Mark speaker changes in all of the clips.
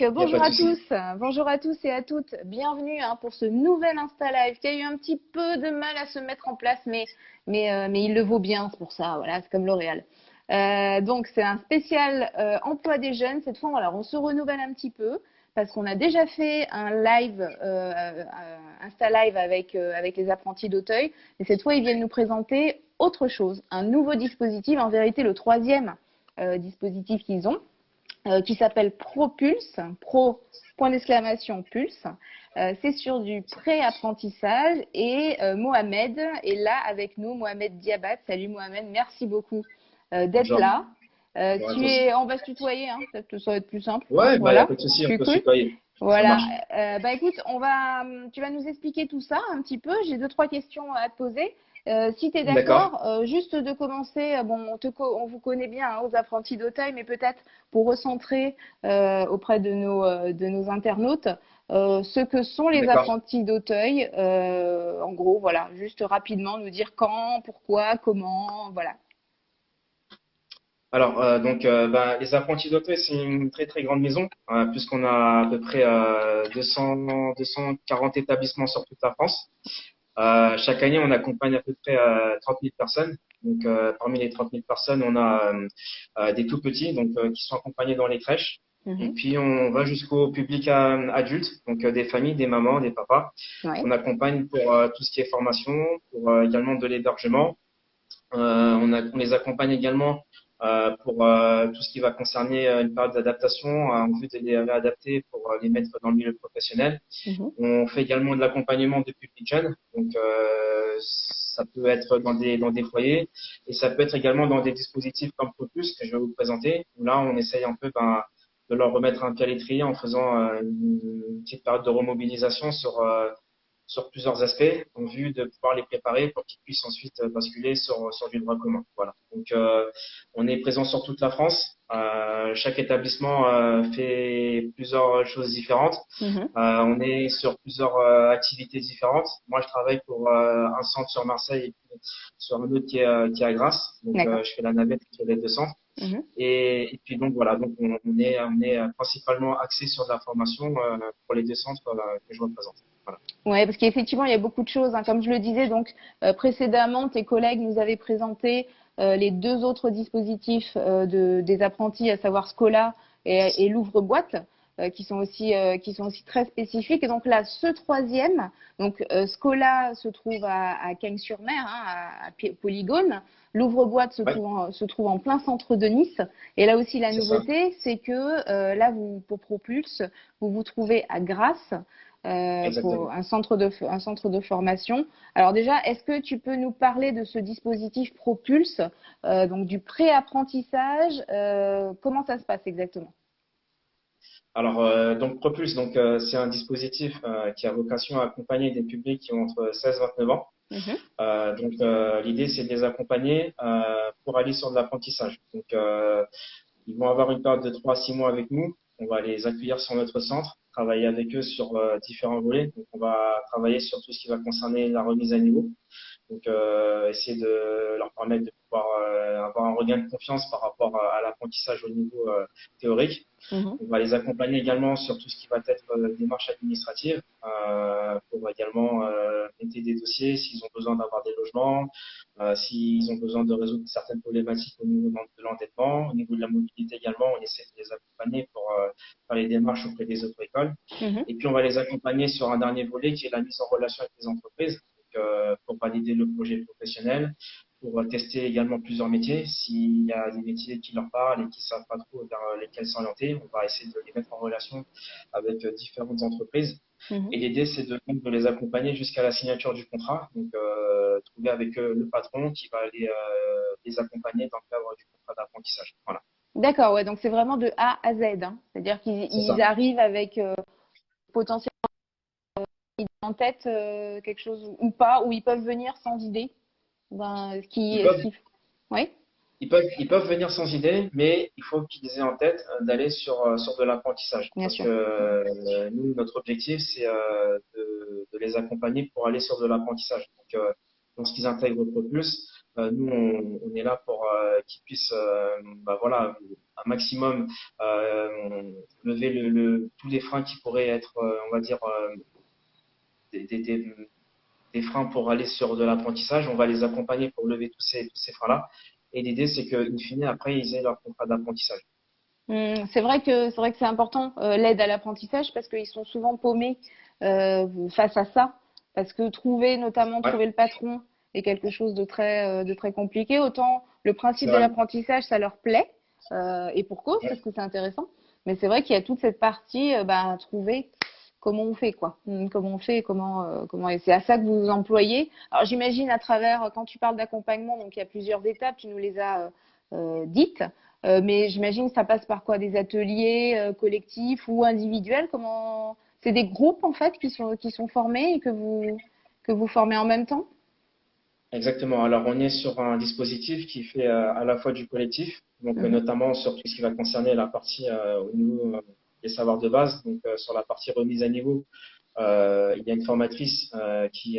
Speaker 1: Donc,
Speaker 2: Il n'y a pas
Speaker 1: bonjour
Speaker 2: de
Speaker 1: à
Speaker 2: souci.
Speaker 1: tous, bonjour à tous et à toutes. Bienvenue pour ce nouvel Insta Live qui a eu un petit peu de mal à se mettre en place, mais il le vaut bien, c'est pour ça. Voilà, c'est comme L'Oréal. Donc, c'est un spécial emploi des jeunes. Cette fois, voilà, on se renouvelle un petit peu parce qu'on a déjà fait un live, Insta Live avec les apprentis d'Auteuil. Et cette fois, ils viennent nous présenter autre chose, un nouveau dispositif, en vérité le troisième dispositif qu'ils ont. Qui s'appelle Propulse, Pro, point d'exclamation Pulse. C'est sur du pré-apprentissage et Mohamed est là avec nous, Mohamed Diabat. Salut Mohamed, merci beaucoup d'être
Speaker 2: Bonjour.
Speaker 1: là.
Speaker 2: Bonjour à tous.
Speaker 1: On va se tutoyer, hein, peut-être que ça va être plus simple. Hein,
Speaker 2: Ouais, bah, il n'y a
Speaker 1: voilà,
Speaker 2: pas de souci, on
Speaker 1: tu es
Speaker 2: peut se
Speaker 1: cool.
Speaker 2: tutoyer. Ça
Speaker 1: Voilà.
Speaker 2: marche.
Speaker 1: Bah écoute, tu vas nous expliquer tout ça un petit peu. J'ai deux, trois questions à te poser. Si tu es
Speaker 2: D'accord.
Speaker 1: d'accord, juste de commencer, bon, on vous connaît bien hein, aux apprentis d'Auteuil, mais peut-être pour recentrer auprès de nos internautes ce que sont les
Speaker 2: D'accord.
Speaker 1: apprentis d'Auteuil. En gros, voilà, juste rapidement nous dire quand, pourquoi, comment, voilà.
Speaker 2: Alors, bah, les apprentis d'Auteuil, c'est une très très grande maison, puisqu'on a à peu près 240 établissements sur toute la France. Chaque année, on accompagne à peu près 30 000 personnes. Donc, parmi les 30 000 personnes, on a des tout petits, donc qui sont accompagnés dans les crèches. Et
Speaker 1: Mhm.
Speaker 2: puis, on va jusqu'au public adulte, donc des familles, des mamans, des papas,
Speaker 1: Ouais.
Speaker 2: qu'on accompagne pour tout ce qui est formation, pour également de l'hébergement. On les accompagne également pour tout ce qui va concerner une période d'adaptation en vue de les réadapter pour les mettre dans le milieu professionnel.
Speaker 1: Mhm.
Speaker 2: On fait également de l'accompagnement de publics jeunes, donc ça peut être dans des foyers et ça peut être également dans des dispositifs comme Propulse que je vais vous présenter. Où là, on essaye un peu de leur remettre un pied à l'étrier en faisant une petite période de remobilisation sur plusieurs aspects en vue de pouvoir les préparer pour qu'ils puissent ensuite basculer sur du droit commun. Voilà. Donc, on est présent sur toute la France. Chaque établissement fait plusieurs choses différentes.
Speaker 1: Mhm.
Speaker 2: On est sur plusieurs activités différentes. Moi, je travaille pour un centre sur Marseille et puis sur un autre qui est à Grasse. Donc,
Speaker 1: D'accord.
Speaker 2: je fais la navette entre les deux centres.
Speaker 1: Mhm.
Speaker 2: Et puis donc voilà, donc on est principalement axé sur de la formation pour les deux centres que je représente. Voilà.
Speaker 1: Ouais, parce qu'effectivement, il y a beaucoup de choses, hein. Comme je le disais, donc précédemment, tes collègues nous avaient présenté les deux autres dispositifs des apprentis, à savoir Scola et l'ouvre-boîte, qui sont aussi très spécifiques. Et donc là, ce troisième, donc Scola se trouve à Cagnes-sur-Mer, hein, Polygone. L'ouvre-boîte
Speaker 2: Ouais,
Speaker 1: se trouve en plein centre de Nice. Et là aussi, la
Speaker 2: c'est ça.
Speaker 1: nouveauté, c'est que là, pour Propulse, vous vous trouvez à Grasse pour
Speaker 2: Exactement.
Speaker 1: un centre de formation. Alors déjà, est-ce que tu peux nous parler de ce dispositif Propulse, donc du pré-apprentissage, comment ça se passe exactement?
Speaker 2: Alors, donc Propulse, donc c'est un dispositif qui a vocation à accompagner des publics qui ont entre 16 et 29 ans.
Speaker 1: Mhm.
Speaker 2: L'idée, c'est de les accompagner pour aller sur de l'apprentissage. Donc, ils vont avoir une période de 3 à 6 mois avec nous. On va les accueillir sur notre centre, travailler avec eux sur différents volets. Donc, on va travailler sur tout ce qui va concerner la remise à niveau. Donc, essayer de leur permettre de pouvoir avoir un regain de confiance par rapport à l'apprentissage au niveau théorique.
Speaker 1: Mhm.
Speaker 2: On va les accompagner également sur tout ce qui va être démarche administrative pour également monter des dossiers s'ils ont besoin d'avoir des logements, s'ils ont besoin de résoudre certaines problématiques au niveau de l'endettement, au niveau de la mobilité également, on essaie de les accompagner pour faire les démarches auprès des autres écoles.
Speaker 1: Mhm.
Speaker 2: Et puis on va les accompagner sur un dernier volet qui est la mise en relation avec les entreprises pour valider le projet professionnel, pour tester également plusieurs métiers. S'il y a des métiers qui leur parlent et qui ne savent pas trop vers lesquels s'orienter, on va essayer de les mettre en relation avec différentes entreprises. Et
Speaker 1: Mhm.
Speaker 2: l'idée, c'est de les accompagner jusqu'à la signature du contrat. Donc, trouver avec le patron qui va les accompagner dans le cadre du contrat d'apprentissage. Voilà,
Speaker 1: D'accord, ouais, donc c'est vraiment de A à Z, hein. C'est-à-dire qu'ils
Speaker 2: c'est
Speaker 1: ils
Speaker 2: ça.
Speaker 1: arrivent avec potentiellement en tête quelque chose ou pas, ou ils peuvent venir sans idée. Ben,
Speaker 2: Ils peuvent,
Speaker 1: oui,
Speaker 2: ils peuvent venir sans idée, mais il faut qu'ils aient en tête d'aller sur de l'apprentissage.
Speaker 1: bien
Speaker 2: Parce que
Speaker 1: sûr.
Speaker 2: nous, notre objectif, c'est de les accompagner pour aller sur de l'apprentissage. Donc, lorsqu'ils intègrent Propulse, nous, on est là pour qu'ils puissent bah, voilà, un maximum lever tous les freins qui pourraient être, on va dire, des, des, des, des freins pour aller sur de l'apprentissage. On va les accompagner pour lever tous ces freins-là. Et l'idée, c'est qu'in fine, après, ils aient leur contrat d'apprentissage.
Speaker 1: C'est vrai que c'est important l'aide à l'apprentissage parce qu'ils sont souvent paumés face à ça parce que
Speaker 2: Ouais,
Speaker 1: trouver le patron est quelque chose de très compliqué. Autant le
Speaker 2: c'est
Speaker 1: principe de
Speaker 2: vrai.
Speaker 1: l'apprentissage ça leur plaît et pour cause parce
Speaker 2: Ouais,
Speaker 1: que c'est intéressant. Mais c'est vrai qu'il y a toute cette partie à trouver comment on fait quoi. Comment on fait, comment et c'est à ça que vous vous employez. Alors j'imagine à travers quand tu parles d'accompagnement donc il y a plusieurs étapes, tu nous les as dites. Mais j'imagine que ça passe par quoi? Des ateliers collectifs ou individuels? Comment? C'est des groupes en fait qui sont formés et que vous formez en même temps?
Speaker 2: exactement. Alors, on est sur un dispositif qui fait à la fois du collectif, donc
Speaker 1: Mhm.
Speaker 2: notamment sur tout ce qui va concerner la partie au niveau des savoirs de base, donc sur la partie remise à niveau. Il y a une formatrice qui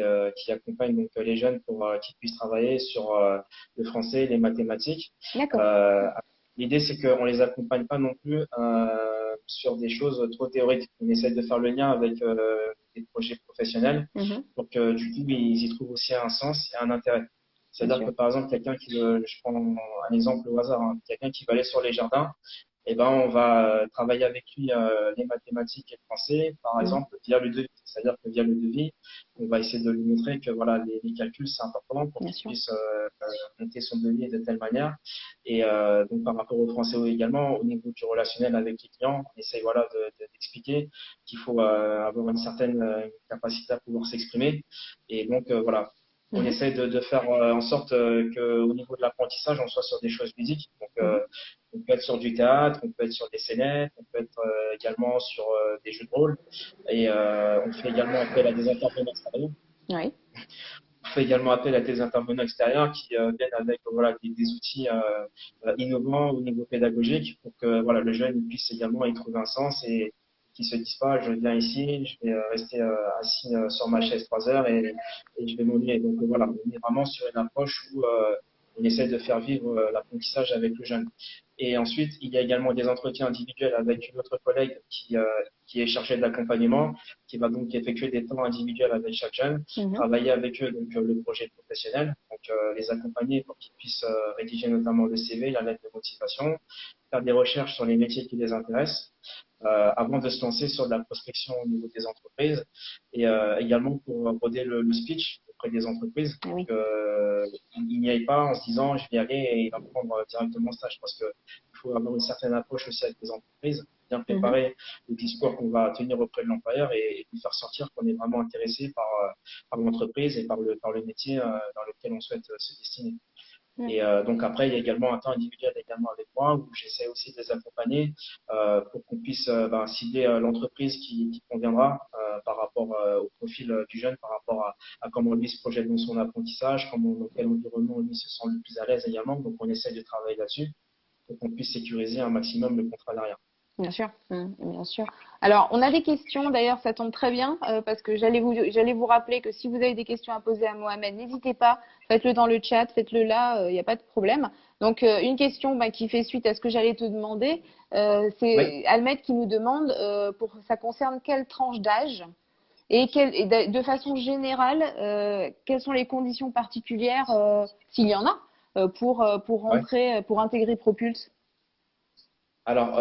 Speaker 2: accompagne donc les jeunes pour qu'ils puissent travailler sur le français, les mathématiques.
Speaker 1: D'accord.
Speaker 2: Euh, L'idée, c'est qu'on les accompagne pas non plus sur des choses trop théoriques. On essaie de faire le lien avec des projets professionnels
Speaker 1: Mhm.
Speaker 2: pour que du coup, ils y trouvent aussi un sens et un intérêt.
Speaker 1: Bien
Speaker 2: C'est-à-dire que
Speaker 1: sûr.
Speaker 2: par exemple, quelqu'un qui veut, je prends un exemple au hasard, hein, quelqu'un qui va aller sur les jardins, eh ben, on va travailler avec lui les mathématiques et le français, par
Speaker 1: Mhm.
Speaker 2: exemple, via le devis. C'est-à-dire que via le devis, on va essayer de lui montrer que voilà, les calculs, c'est important pour
Speaker 1: Bien
Speaker 2: qu'il
Speaker 1: sûr.
Speaker 2: puisse monter son devis de telle manière. Et donc, par rapport au français également, au niveau du relationnel avec les clients, on essaye voilà, d'expliquer qu'il faut avoir une certaine capacité à pouvoir s'exprimer. Et donc, voilà, on
Speaker 1: Mhm.
Speaker 2: essaie de faire en sorte qu'au niveau de l'apprentissage, on soit sur des choses ludiques. Donc,
Speaker 1: Mhm.
Speaker 2: on peut être sur du théâtre, on peut être sur des scénettes, on peut être également sur des jeux de rôle. Et on fait également appel à des intervenants extérieurs.
Speaker 1: Oui.
Speaker 2: On fait également appel à des intervenants extérieurs qui viennent avec voilà, des outils innovants au niveau pédagogique pour que voilà, le jeune il puisse également y trouver un sens et qu'il se dise pas je viens ici, je vais rester assis sur ma
Speaker 1: Oui.
Speaker 2: chaise 3 heures et je vais m'ennuyer. Donc voilà, on est vraiment sur une approche où on essaie de faire vivre l'apprentissage avec le jeune. Et ensuite, il y a également des entretiens individuels avec une autre collègue qui est chargée de l'accompagnement, qui va donc effectuer des temps individuels avec chaque jeune,
Speaker 1: Mhm.
Speaker 2: travailler avec eux donc le projet professionnel, donc les accompagner pour qu'ils puissent rédiger notamment le CV, la lettre de motivation, faire des recherches sur les métiers qui les intéressent, avant de se lancer sur de la prospection au niveau des entreprises et également pour roder le speech auprès des entreprises
Speaker 1: Ah
Speaker 2: pour
Speaker 1: oui.
Speaker 2: qu'ils n'y aillent pas en se disant je vais y aller et il va prendre directement stage parce que il faut avoir une certaine approche aussi avec les entreprises, bien
Speaker 1: Mhm.
Speaker 2: préparer le discours qu'on va tenir auprès de l'employeur et lui faire sortir qu'on est vraiment intéressé par l'entreprise et par le métier dans lequel on souhaite se destiner.
Speaker 1: Mhm.
Speaker 2: Et donc après, il y a également un temps individuel également avec moi où j'essaie aussi de les accompagner pour qu'on puisse cibler l'entreprise qui conviendra par rapport au profil du jeune, par rapport à comment lui se projette dans son apprentissage, dans quel environnement lui se sent le plus à l'aise également. Donc on essaie de travailler là-dessus pour qu'on puisse sécuriser un maximum le contrat derrière.
Speaker 1: Bien sûr, bien sûr. Alors, on a des questions, d'ailleurs, ça tombe très bien, parce que j'allais vous rappeler que si vous avez des questions à poser à Mohamed, n'hésitez pas, faites-le dans le chat, faites-le là, il n'y a pas de problème. Donc, une question qui fait suite à ce que j'allais te demander,
Speaker 2: Oui.
Speaker 1: c'est Almed qui nous demande, ça concerne quelle tranche d'âge et de façon générale, quelles sont les conditions particulières, s'il y en a, pour
Speaker 2: Ouais.
Speaker 1: rentrer, pour intégrer Propulse?
Speaker 2: Alors,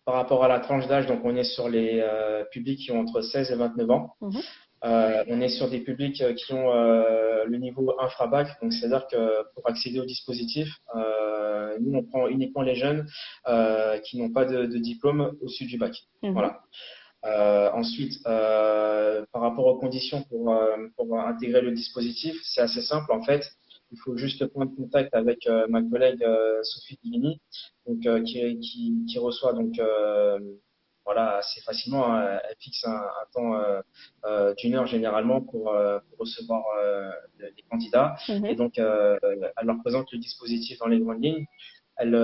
Speaker 2: par rapport à la tranche d'âge, donc on est sur les publics qui ont entre 16 et 29 ans.
Speaker 1: Mhm.
Speaker 2: On est sur des publics qui ont le niveau infrabac, donc c'est-à-dire que pour accéder au dispositif, nous on prend uniquement les jeunes qui n'ont pas de diplôme au-dessus du bac.
Speaker 1: Mhm.
Speaker 2: Voilà. Ensuite, par rapport aux conditions pour intégrer le dispositif, c'est assez simple en fait. Il faut juste prendre contact avec ma collègue Sophie Divini, donc qui reçoit donc voilà assez facilement. Elle fixe un temps d'une heure généralement pour recevoir les candidats et
Speaker 1: Mhm.
Speaker 2: donc elle leur présente le dispositif dans les grandes lignes. Elle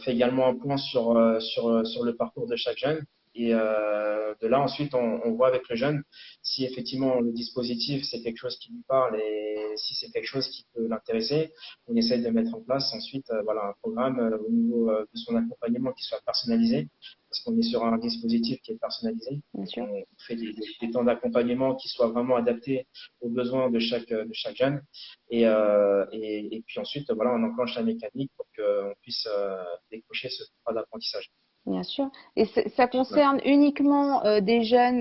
Speaker 2: fait également un point sur le parcours de chaque jeune de là, ensuite, on voit avec le jeune si effectivement le dispositif, c'est quelque chose qui lui parle et si c'est quelque chose qui peut l'intéresser. On essaye de mettre en place ensuite voilà, un programme au niveau de son accompagnement qui soit personnalisé, parce qu'on est sur un dispositif qui est personnalisé.
Speaker 1: bien
Speaker 2: Donc,
Speaker 1: sûr.
Speaker 2: on fait des temps d'accompagnement qui soient vraiment adaptés aux besoins de chaque jeune. Et puis ensuite, voilà, on enclenche la mécanique pour qu'on puisse décrocher ce contrat d'apprentissage.
Speaker 1: Bien sûr. Et ça
Speaker 2: Ouais.
Speaker 1: concerne uniquement des jeunes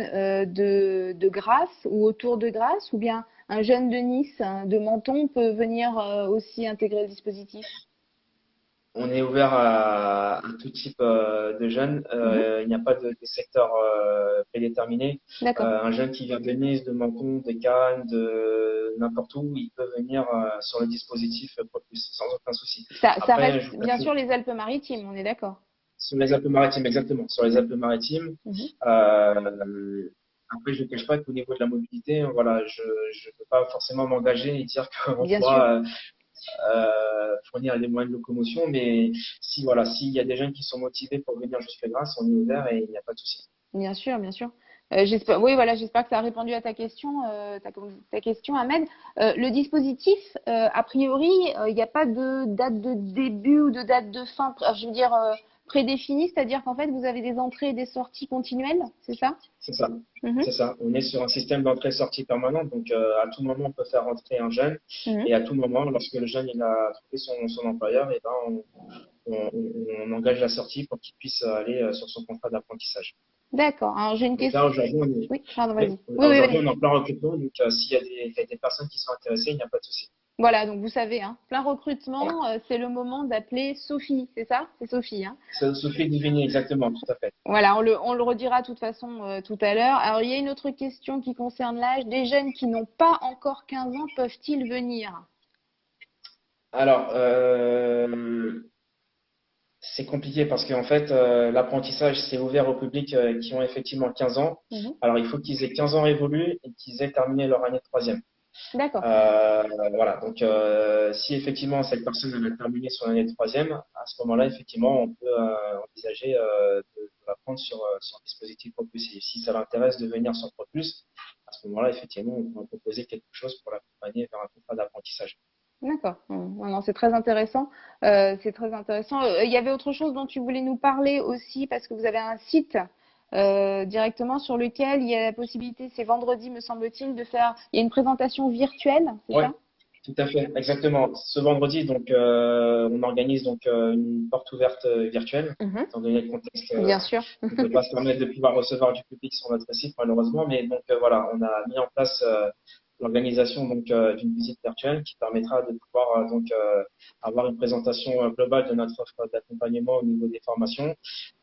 Speaker 1: de Grasse ou autour de Grasse, ou bien un jeune de Nice, hein, de Menton peut venir aussi intégrer le dispositif?
Speaker 2: On est ouvert à tout type de jeunes.
Speaker 1: Mhm.
Speaker 2: Il n'y a pas de secteur prédéterminé.
Speaker 1: D'accord.
Speaker 2: Un jeune qui vient de Nice, de Menton, de Cannes, de n'importe où, il peut venir sur le dispositif Propulse sans aucun souci.
Speaker 1: Ça
Speaker 2: Après,
Speaker 1: reste bien sûr les Alpes-Maritimes, on est d'accord.
Speaker 2: sur les Alpes-Maritimes, exactement. Sur les Alpes-Maritimes,
Speaker 1: Mhm.
Speaker 2: après, je ne cache pas qu'au niveau de la mobilité, voilà, je ne peux pas forcément m'engager et dire qu'on
Speaker 1: Bien sûr.
Speaker 2: pourra fournir les moyens de locomotion. Mais si voilà, s'il y a des jeunes qui sont motivés pour venir jusqu'à Grasse, on est ouvert et il n'y a pas de souci.
Speaker 1: Bien sûr, bien sûr. J'espère, oui, voilà, j'espère que ça a répondu à ta question, ta question, Ahmed. Le dispositif, a priori, il n'y a pas de date de début ou de date de fin, je veux dire, prédéfinie, c'est-à-dire qu'en fait, vous avez des entrées et des sorties continuelles, c'est ça?
Speaker 2: C'est ça.
Speaker 1: Mhm,
Speaker 2: C'est ça. On est sur un système d'entrée-sortie permanent. Donc, à tout moment, on peut faire rentrer un jeune.
Speaker 1: mhm.
Speaker 2: Et à tout moment, lorsque le jeune il a trouvé son employeur, et ben, on engage la sortie pour qu'il puisse aller sur son contrat d'apprentissage.
Speaker 1: D'accord. Alors, j'ai une
Speaker 2: Donc là,
Speaker 1: question.
Speaker 2: aujourd'hui,
Speaker 1: Oui, pardon,
Speaker 2: oui,
Speaker 1: vas-y. Oui, oui,
Speaker 2: aujourd'hui,
Speaker 1: vas-y.
Speaker 2: on est en plein recrutement. Donc, s'il y a il y a des personnes qui sont intéressées, il n'y a pas de souci.
Speaker 1: Voilà, donc vous savez, hein, plein
Speaker 2: Voilà.
Speaker 1: recrutement, c'est le moment d'appeler Sophie, c'est ça? C'est Sophie, hein?
Speaker 2: Ça se fait deviner exactement, tout à fait.
Speaker 1: Voilà, on le redira de toute façon tout à l'heure. Alors, il y a une autre question qui concerne l'âge. Des jeunes qui n'ont pas encore 15 ans peuvent-ils venir?
Speaker 2: Alors, c'est compliqué parce qu'en fait, l'apprentissage, c'est ouvert au public qui ont effectivement 15 ans.
Speaker 1: Mhm.
Speaker 2: Alors, il faut qu'ils aient 15 ans révolus et qu'ils aient terminé leur année de troisième.
Speaker 1: D'accord,
Speaker 2: Voilà, donc si effectivement cette personne elle a terminé son année de troisième, à ce moment-là, effectivement, on peut envisager de la prendre sur un dispositif Propulse. Et si ça l'intéresse de venir sur Propulse, à ce moment-là, effectivement, on peut proposer quelque chose pour l'accompagner vers un contrat d'apprentissage.
Speaker 1: d'accord. Non, non, c'est très intéressant. C'est très intéressant. Il y avait autre chose dont tu voulais nous parler aussi, parce que vous avez un site directement sur lequel il y a la possibilité, c'est vendredi, me semble-t-il, de faire. Il y a une présentation virtuelle, c'est
Speaker 2: Ouais,
Speaker 1: ça?
Speaker 2: tout à fait, exactement. Ce vendredi, donc, on organise donc une porte ouverte virtuelle,
Speaker 1: Mhm.
Speaker 2: étant donné le contexte.
Speaker 1: Bien sûr.
Speaker 2: On ne peut pas se permettre de pouvoir recevoir du public sur notre site, malheureusement. Mais donc, voilà, on a mis en place l'organisation donc d'une visite virtuelle qui permettra de pouvoir avoir une présentation globale de notre offre d'accompagnement au niveau des formations.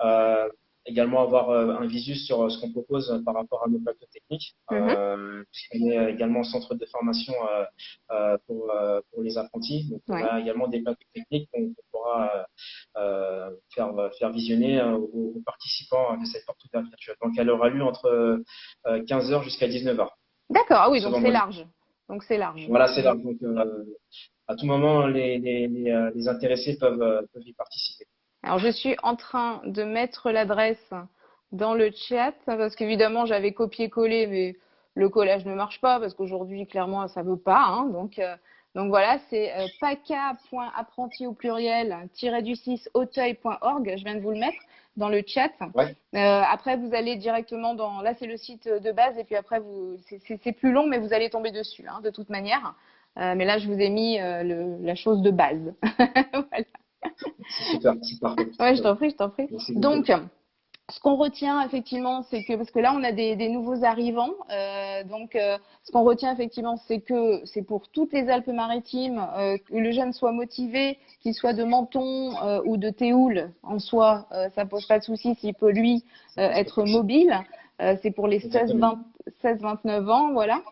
Speaker 2: Euh, Également avoir un visu sur ce qu'on propose par rapport à nos plateaux techniques.
Speaker 1: Mhm.
Speaker 2: Puisqu'on est également centre de formation pour les apprentis. Donc, on
Speaker 1: Ouais.
Speaker 2: a également des plateaux techniques qu'on pourra faire visionner aux participants de cette porte ouverte virtuelle. Donc, elle aura lieu entre 15 heures jusqu'à 19 heures
Speaker 1: D'accord. Ah oui,
Speaker 2: ce
Speaker 1: donc c'est
Speaker 2: vendredi.
Speaker 1: large. Donc c'est large.
Speaker 2: Voilà, c'est
Speaker 1: Mm.
Speaker 2: là. Donc, à tout moment, les intéressés peuvent y participer.
Speaker 1: Alors, je suis en train de mettre l'adresse dans le chat parce qu'évidemment, j'avais copié-collé, mais le collage ne marche pas parce qu'aujourd'hui, clairement, ça veut pas. Hein. Donc voilà, c'est paca.apprenti au pluriel -du6 auteuil.org. Je viens de vous le mettre dans le chat.
Speaker 2: Ouais,
Speaker 1: Après, vous allez directement dans. Là, c'est le site de base et puis après, c'est plus long, mais vous allez tomber dessus hein, de toute manière. Mais là, je vous ai mis la chose de base. Voilà.
Speaker 2: c'est super, c'est parfait.
Speaker 1: Ouais, je t'en prie, je t'en prie.
Speaker 2: Merci beaucoup.
Speaker 1: Donc, ce qu'on retient effectivement, c'est que, parce que là, on a des nouveaux arrivants, ce qu'on retient effectivement, c'est que c'est pour toutes les Alpes-Maritimes, que le jeune soit motivé, qu'il soit de Menton ou de Théoul, en soi, ça pose pas de souci s'il peut lui être mobile. C'est pour les
Speaker 2: Exactement.
Speaker 1: 16-29 ans, voilà.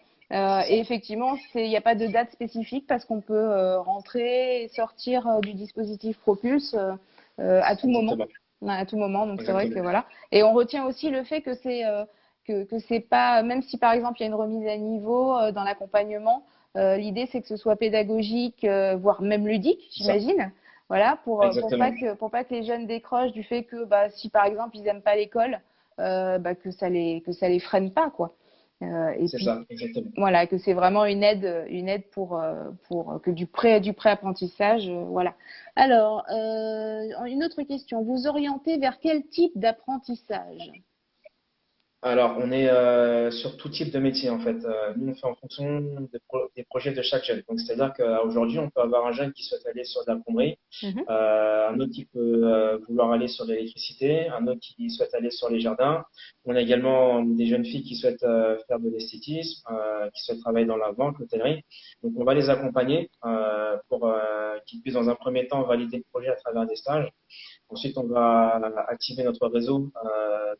Speaker 1: Et effectivement, il n'y a pas de date spécifique parce qu'on peut rentrer et sortir du dispositif Propulse à tout moment.
Speaker 2: Exactement.
Speaker 1: À tout moment, donc c'est vrai que
Speaker 2: Exactement.
Speaker 1: voilà. Et on retient aussi le fait que c'est pas, même si par exemple il y a une remise à niveau dans l'accompagnement, l'idée c'est que ce soit pédagogique, voire même ludique,
Speaker 2: C'est ça.
Speaker 1: j'imagine. Voilà, pour
Speaker 2: Exactement.
Speaker 1: pas que les jeunes décrochent du fait que bah si par exemple ils aiment pas l'école, que ça les freine pas, quoi. Et
Speaker 2: C'est
Speaker 1: puis
Speaker 2: ça, exactement.
Speaker 1: voilà, que c'est vraiment une aide pour que du pré-apprentissage, voilà. Alors, une autre question, vous orientez vers quel type d'apprentissage?
Speaker 2: Alors, on est sur tout type de métier en fait. Nous, on fait en fonction des projets de chaque jeune. Donc, c'est-à-dire qu'aujourd'hui, on peut avoir un jeune qui souhaite aller sur de la plomberie,
Speaker 1: Mhm,
Speaker 2: un autre qui peut vouloir aller sur l'électricité, un autre qui souhaite aller sur les jardins. On a également des jeunes filles qui souhaitent faire de l'esthétisme, qui souhaitent travailler dans la vente, l'hôtellerie. Donc, on va les accompagner pour qu'ils puissent dans un premier temps valider le projet à travers des stages. Ensuite, on va activer notre réseau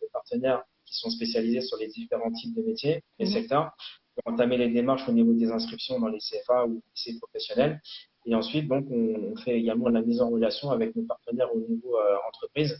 Speaker 2: de partenaires qui sont spécialisés sur les différents types de métiers et
Speaker 1: mhm.
Speaker 2: secteurs pour entamer les démarches au niveau des inscriptions dans les CFA ou lycées professionnels. Et ensuite, donc, on fait également la mise en relation avec nos partenaires au niveau entreprise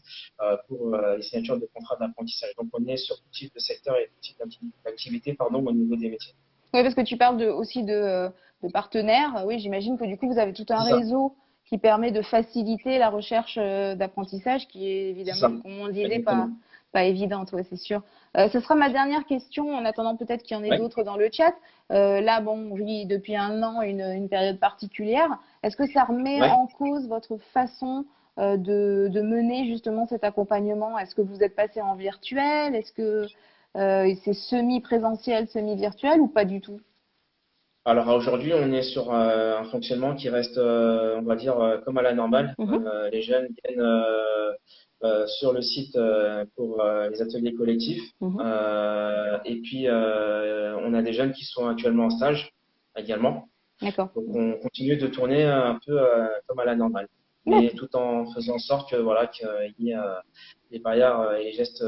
Speaker 2: pour les signatures de contrats d'apprentissage. Donc, on est sur tout type de secteur et tout type d'activité, pardon, au niveau des métiers.
Speaker 1: Oui, parce que tu parles aussi de partenaires. Oui, j'imagine que du coup, vous avez tout un
Speaker 2: C'est ça,
Speaker 1: réseau qui permet de faciliter la recherche d'apprentissage, qui est
Speaker 2: c'est
Speaker 1: évidemment,
Speaker 2: ça,
Speaker 1: comme on le disait,
Speaker 2: exactement.
Speaker 1: pas évidente, ouais, c'est sûr. Ce sera ma dernière question, en attendant peut-être qu'il y en ait
Speaker 2: Ouais,
Speaker 1: d'autres dans le chat. Là, bon, on vit depuis un an une période particulière. Est-ce que ça remet
Speaker 2: ouais.
Speaker 1: en cause votre façon de mener justement cet accompagnement? Est-ce que vous êtes passé en virtuel? Est-ce que c'est semi-présentiel, semi-virtuel ou pas du tout?
Speaker 2: Alors aujourd'hui, on est sur un fonctionnement qui reste, on va dire, comme à la normale.
Speaker 1: Mhm,
Speaker 2: Les jeunes viennent sur le site pour les ateliers collectifs.
Speaker 1: mhm.
Speaker 2: Et puis, on a des jeunes qui sont actuellement en stage également.
Speaker 1: D'accord.
Speaker 2: Donc, on continue de tourner un peu comme à la normale, mais
Speaker 1: D'accord.
Speaker 2: tout en faisant en sorte que voilà qu'il y ait les barrières et les gestes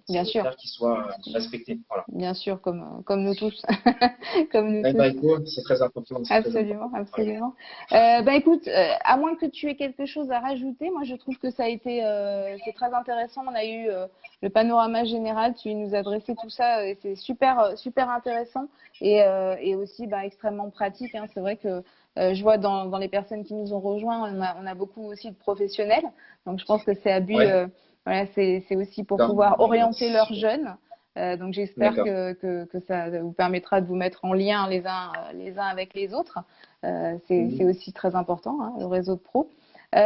Speaker 1: Bien sûr,
Speaker 2: sanitaires qui soient respectés. Voilà.
Speaker 1: bien sûr, comme nous tous, comme nous
Speaker 2: Eh
Speaker 1: tous.
Speaker 2: ben, écoute, c'est très important, c'est très
Speaker 1: Absolument,
Speaker 2: important. Voilà.
Speaker 1: absolument. Écoute, à moins que tu aies quelque chose à rajouter, moi je trouve que ça a été, c'est très intéressant. On a eu le panorama général, tu nous as dressé tout ça, et c'est super, super intéressant et aussi extrêmement pratique, hein. C'est vrai que je vois dans les personnes qui nous ont rejoints, on a beaucoup aussi de professionnels. Donc je pense que c'est à but,
Speaker 2: Ouais,
Speaker 1: voilà, c'est aussi pour
Speaker 2: d'accord.
Speaker 1: pouvoir orienter
Speaker 2: C'est
Speaker 1: leurs
Speaker 2: super.
Speaker 1: jeunes. Donc j'espère
Speaker 2: D'accord.
Speaker 1: que ça vous permettra de vous mettre en lien les uns avec les autres. C'est
Speaker 2: Mhm.
Speaker 1: aussi très important, hein, le réseau de pro.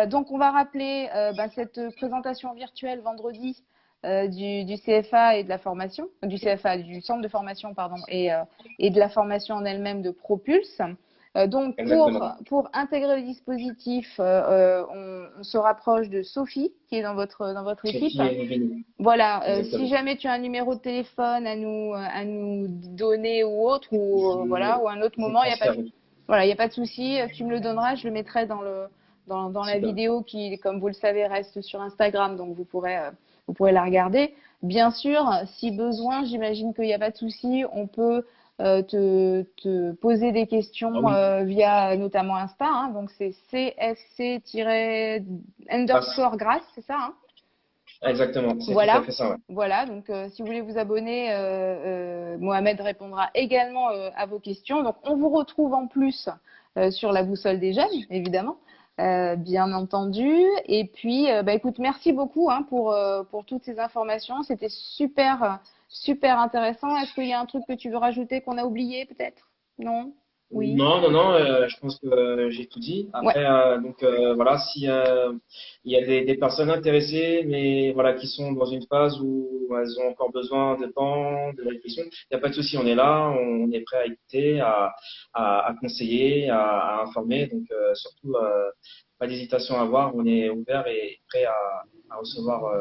Speaker 1: Donc on va rappeler cette présentation virtuelle vendredi du CFA et de la formation, du CFA, du centre de formation, pardon, et de la formation en elle-même de Propulse. Donc
Speaker 2: Exactement.
Speaker 1: pour intégrer le dispositif, on se rapproche de Sophie qui est dans votre équipe.
Speaker 2: Sophie et Rémi.
Speaker 1: Voilà, si
Speaker 2: Exactement.
Speaker 1: jamais tu as un numéro de téléphone à nous donner ou autre, ou voilà, ou un autre
Speaker 2: Je vous
Speaker 1: moment, il y a pas de,
Speaker 2: transfère.
Speaker 1: voilà, il y a pas de souci, tu me le donneras, je le mettrai dans la
Speaker 2: Super.
Speaker 1: vidéo qui, comme vous le savez, reste sur Instagram, donc vous pourrez la regarder. Bien sûr, si besoin, j'imagine qu'il n'y a pas de souci, on peut te poser des
Speaker 2: Ah
Speaker 1: questions
Speaker 2: oui.
Speaker 1: via notamment Insta, hein, donc c'est
Speaker 2: Grâce.
Speaker 1: CSC_grâce, c'est ça, hein?
Speaker 2: Exactement. C'est tout à
Speaker 1: Voilà,
Speaker 2: fait ça, ouais.
Speaker 1: voilà. Donc, si vous voulez vous abonner, Mohamed répondra également à vos questions. Donc, on vous retrouve en plus sur la boussole des jeunes, évidemment, bien entendu. Et puis, écoute, merci beaucoup hein, pour toutes ces informations. C'était super, super intéressant. Est-ce qu'il y a un truc que tu veux rajouter qu'on a oublié, peut-être? Non? Oui?
Speaker 2: Non, non, non, je pense que j'ai tout dit.
Speaker 1: Ouais,
Speaker 2: Après, donc voilà, si il y a des personnes intéressées, mais voilà, qui sont dans une phase où elles ont encore besoin de temps, de réflexion, il n'y a pas de souci, on est là, on est prêt à écouter, à conseiller, à informer. Donc surtout, pas d'hésitation à avoir, on est ouvert et prêt à recevoir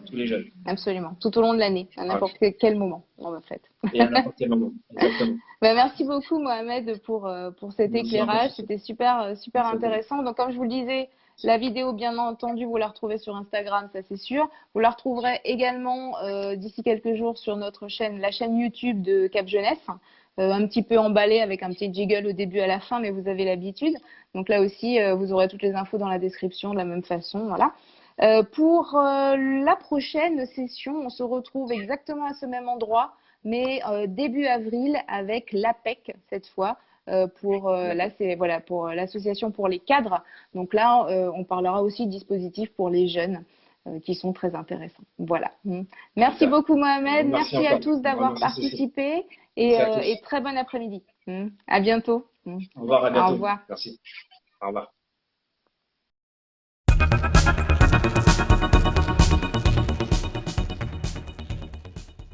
Speaker 2: tous les jeunes.
Speaker 1: absolument. Tout au long de l'année, à
Speaker 2: Voilà.
Speaker 1: n'importe quel moment, en fait.
Speaker 2: Et à n'importe quel moment. Exactement.
Speaker 1: Merci beaucoup Mohamed pour cet
Speaker 2: Merci encore
Speaker 1: éclairage.
Speaker 2: sur ce.
Speaker 1: C'était super, super
Speaker 2: Merci à vous.
Speaker 1: intéressant. Donc comme je vous le disais, la vidéo, bien entendu, vous la retrouvez sur Instagram, ça c'est sûr. Vous la retrouverez également d'ici quelques jours sur notre chaîne, la chaîne YouTube de Cap Jeunesse. Un petit peu emballée avec un petit jiggle au début à la fin, mais vous avez l'habitude. Donc là aussi, vous aurez toutes les infos dans la description de la même façon. Voilà. Pour la prochaine session, on se retrouve exactement à ce même endroit mais début avril avec l'APEC cette fois. Pour là
Speaker 2: D'accord.
Speaker 1: c'est voilà pour l'association pour les cadres. Donc là on parlera aussi de dispositifs pour les jeunes. qui sont très intéressants. Voilà. Merci beaucoup Mohamed, merci à
Speaker 2: encore.
Speaker 1: tous d'avoir
Speaker 2: Merci, Cécile.
Speaker 1: participé
Speaker 2: Merci à tous.
Speaker 1: et très bon après-midi. À bientôt.
Speaker 2: Au revoir, à bientôt.
Speaker 1: Au revoir.
Speaker 2: Merci. Au revoir.